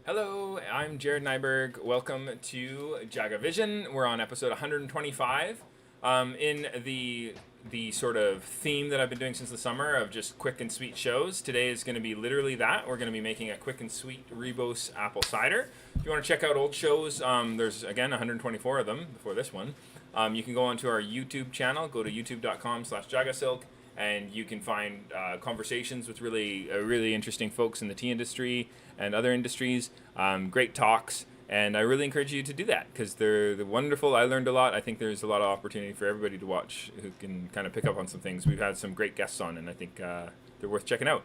Hello, I'm Jared Nyberg. Welcome to JagaVision. We're on episode 125. In the sort of theme that I've been doing since the summer of just quick and sweet shows, today is going to be literally that. We're going to be making a quick and sweet Rooibos Apple Cider. If you want to check out old shows, there's again 124 of them before this one. You can go onto our YouTube channel, go to youtube.com/JagaSilk, and you can find conversations with really interesting folks in the tea industry and other industries, great talks, and I really encourage you to do that because they're wonderful. I learned a lot. I think there's a lot of opportunity for everybody to watch who can kind of pick up on some things. We've had some great guests on, and I think they're worth checking out.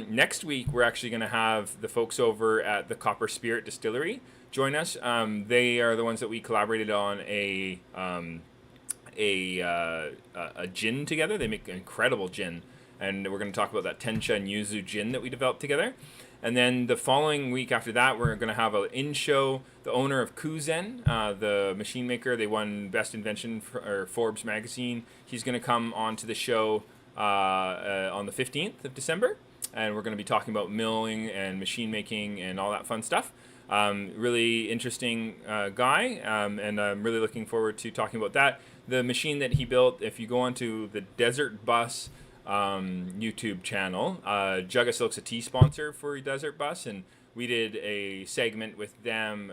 Next week, we're actually going to have the folks over at the Copper Spirit Distillery join us. They are the ones that we collaborated on a gin together. They make an incredible gin, and we're going to talk about that Tencha and Yuzu gin that we developed together. And then the following week after that, we're going to have an in-show. The owner of Kuzen, the machine maker, they won Best Invention for Forbes magazine. He's going to come onto the show on the 15th of December, and we're going to be talking about milling and machine making and all that fun stuff. Really interesting guy, and I'm really looking forward to talking about that. The machine that he built, if you go onto the Desert Bus YouTube channel, JagaSilk's a tea sponsor for Desert Bus, and we did a segment with them.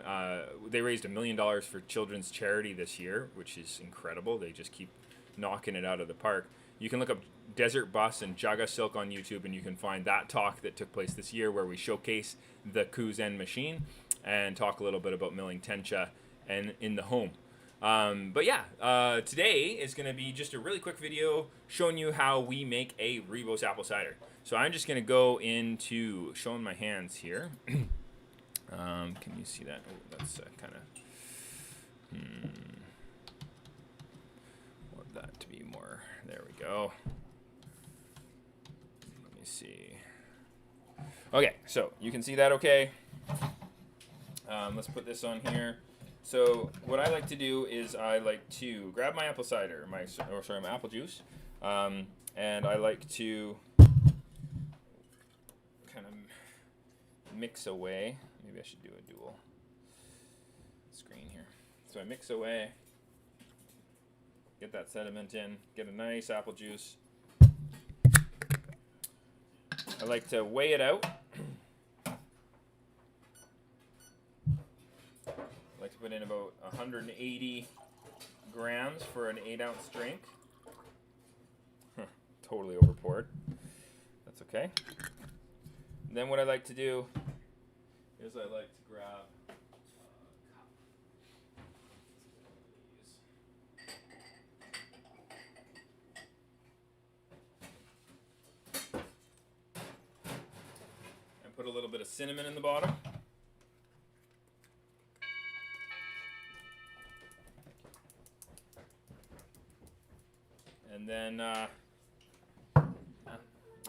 They raised $1 million for children's charity this year, which is incredible. They just keep knocking it out of the park. You can look up Desert Bus and JagaSilk on YouTube, and you can find that talk that took place this year where we showcase the Kuzen machine and talk a little bit about milling Tencha and in the home. But yeah, today is going to be just a really quick video showing you how we make a Rooibos Apple Cider. So I'm just going to go into showing my hands here. Can you see that? Oh, that's kind of... want that to be more... There we go. Let me see. Okay, so you can see that okay. Let's put this on here. So what I like to do is I like to grab my apple cider, my apple juice, and I like to kind of mix away. Maybe I should do a dual screen here. So I mix away, get that sediment in, get a nice apple juice. I like to weigh it out. I like to put in about 180 grams for an 8-ounce drink. Totally overpoured. That's okay. And then what I like to do is I like to grab a cup. And put a little bit of cinnamon in the bottom.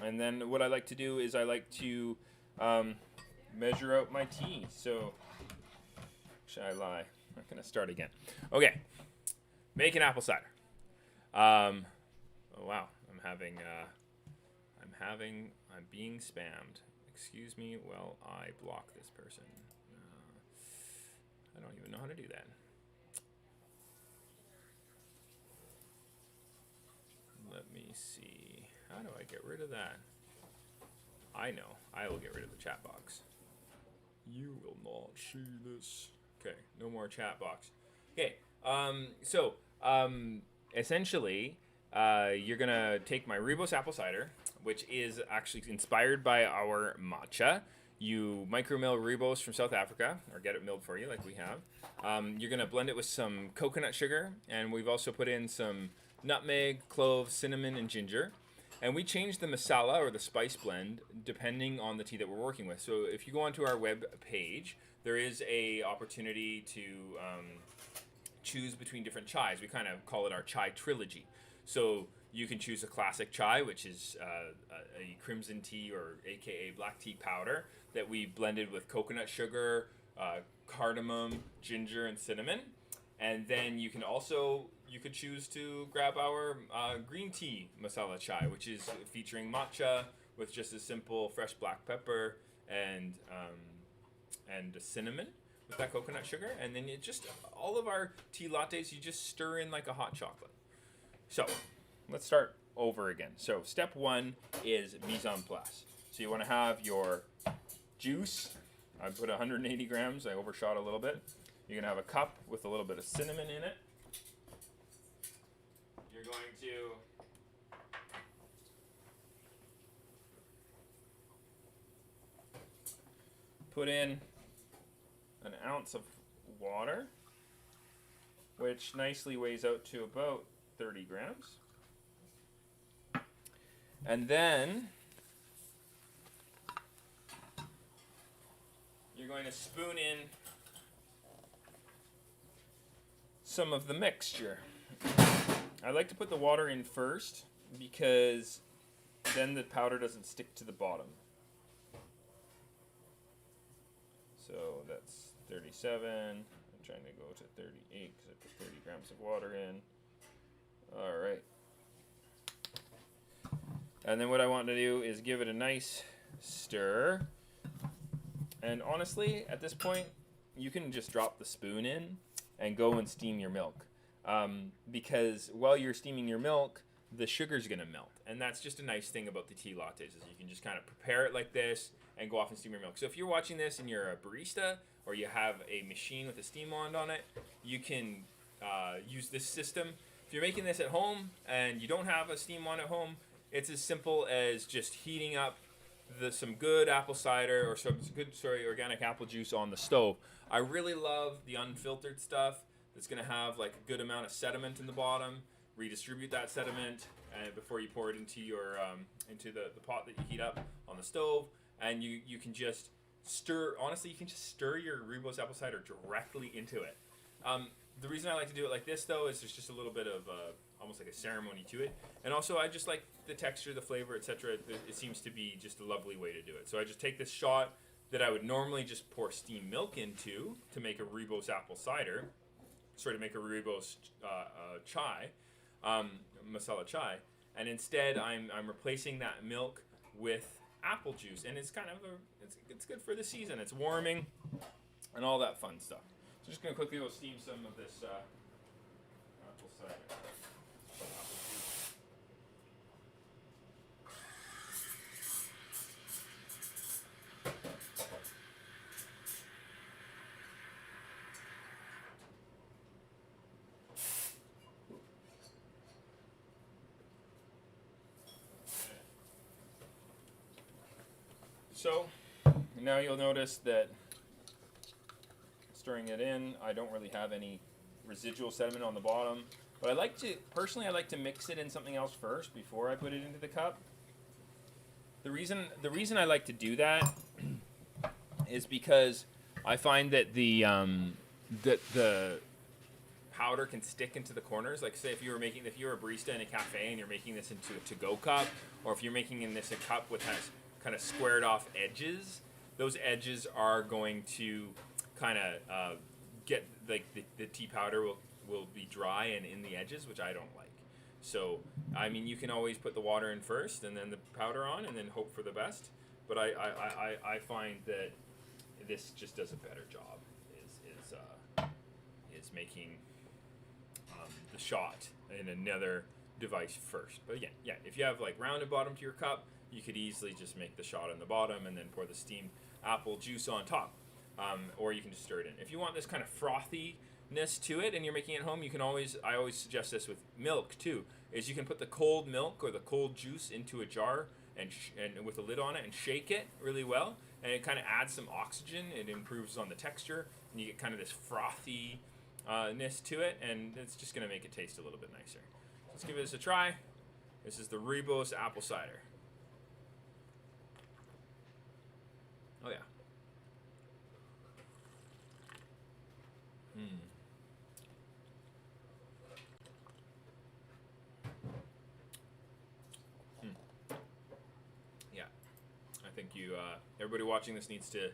And then what I like to do is I like to measure out my tea. So, should I lie? I'm gonna start again. Okay, make an apple cider. Oh wow, I'm being spammed. Excuse me while I block this person. I don't even know how to do that. Let me see. How do I get rid of that? I know. I will get rid of the chat box. You will not see this. Okay, no more chat box. Okay, essentially, you're going to take my Rooibos Apple Cider, which is actually inspired by our matcha. You micromill Rooibos from South Africa, or get it milled for you like we have. You're going to blend it with some coconut sugar, and we've also put in some nutmeg, cloves, cinnamon, and ginger. And we change the masala or the spice blend depending on the tea that we're working with. So if you go onto our web page, there is a opportunity to choose between different chais. We kind of call it our chai trilogy. So you can choose a classic chai, which is a crimson tea or AKA black tea powder that we blended with coconut sugar, cardamom, ginger, and cinnamon. And then you could choose to grab our green tea masala chai, which is featuring matcha with just a simple fresh black pepper and and cinnamon with that coconut sugar, and then all of our tea lattes you just stir in like a hot chocolate. So let's start over again. So step 1 is mise en place. So you want to have your juice. I put 180 grams. I overshot a little bit. You're going to have a cup with a little bit of cinnamon in it. You're going to put in an ounce of water, which nicely weighs out to about 30 grams. And then you're going to spoon in some of the mixture. I like to put the water in first because then the powder doesn't stick to the bottom. So that's 37. I'm trying to go to 38 because I put 30 grams of water in. All right. And then what I want to do is give it a nice stir. And honestly, at this point, you can just drop the spoon in and go and steam your milk. Because while you're steaming your milk, the sugar's going to melt. And that's just a nice thing about the tea lattes is you can just kind of prepare it like this and go off and steam your milk. So if you're watching this and you're a barista or you have a machine with a steam wand on it, you can use this system. If you're making this at home and you don't have a steam wand at home, it's as simple as just heating up some good apple cider or some good organic apple juice on the stove. I really love the unfiltered stuff that's going to have like a good amount of sediment in the bottom. Redistribute that sediment before you pour it into your into the pot that you heat up on the stove, and you can just stir. Honestly, you can just stir your Rooibos apple cider directly into it. The reason I like to do it like this, though, is there's just a little bit of almost like a ceremony to it. And also, I just like the texture, the flavor, etc. It seems to be just a lovely way to do it. So I just take this shot that I would normally just pour steamed milk into to make a Rooibos apple cider, to make a Rooibos chai, masala chai. And instead, I'm replacing that milk with apple juice. And it's kind of it's good for the season. It's warming and all that fun stuff. So just going to quickly go steam some of this apple cider. Apple juice. So now you'll notice that stirring it in, I don't really have any residual sediment on the bottom. But I like to mix it in something else first before I put it into the cup. The reason I like to do that is because I find that the powder can stick into the corners. Like say if you're a barista in a cafe and you're making this into a to-go cup, or if you're making this a cup with has kind of squared off edges, those edges are going to kind of get like the tea powder will be dry and in the edges, which I don't like. So I mean, you can always put the water in first and then the powder on and then hope for the best. But I find that this just does a better job. Is making the shot in another device first. But again, yeah, if you have like rounded bottom to your cup, you could easily just make the shot in the bottom and then pour the steamed apple juice on top. Or you can just stir it in. If you want this kind of frothiness to it and you're making it at home, I always suggest this with milk too, is you can put the cold milk or the cold juice into a jar and with a lid on it and shake it really well, and it kind of adds some oxygen. It improves on the texture and you get kind of this frothiness to it, and it's just going to make it taste a little bit nicer. Let's give this a try. This is the Rooibos Apple Cider. Oh yeah. Yeah, I think everybody watching this needs to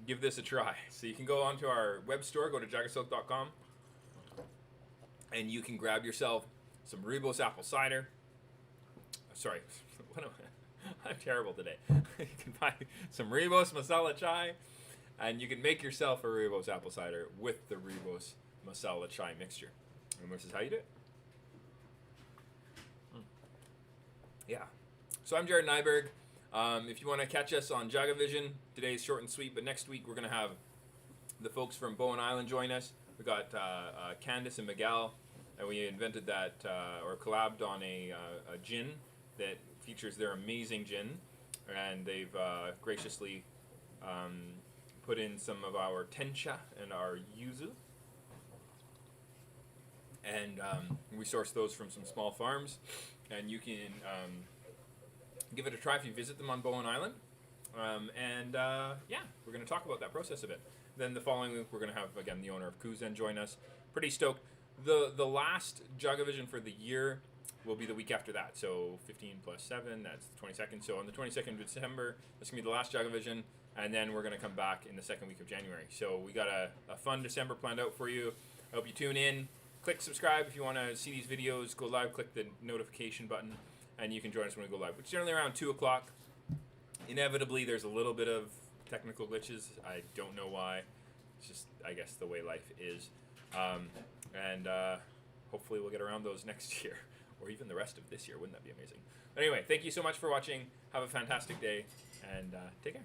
give this a try. So you can go onto our web store, go to JagaSilk.com, and you can grab yourself some Rooibos Apple Cider. Sorry, I'm terrible today. You can buy some Rooibos Masala Chai. And you can make yourself a Rooibos apple cider with the Rooibos masala chai mixture. And this is how you do it. Yeah. So I'm Jared Nyberg. If you want to catch us on JagaVision, today's short and sweet, but next week we're going to have the folks from Bowen Island join us. We got Candace and Miguel, and we invented that, or collabed on a gin that features their amazing gin, and they've graciously put in some of our tencha and our yuzu. And we source those from some small farms, and you can give it a try if you visit them on Bowen Island. Yeah, we're going to talk about that process a bit. Then the following week, we're going to have, again, the owner of Kuzen join us. Pretty stoked. The last JagaVision for the year will be the week after that. So 15 plus 7, that's the 22nd. So on the 22nd of December, that's going to be the last JagaVision. And then we're going to come back in the second week of January. So we got a fun December planned out for you. I hope you tune in. Click subscribe if you want to see these videos. Go live, click the notification button, and you can join us when we go live, which is generally around 2 o'clock. Inevitably, there's a little bit of technical glitches. I don't know why. It's just, I guess, the way life is. Hopefully we'll get around those next year, or even the rest of this year. Wouldn't that be amazing? But anyway, thank you so much for watching. Have a fantastic day, and take care.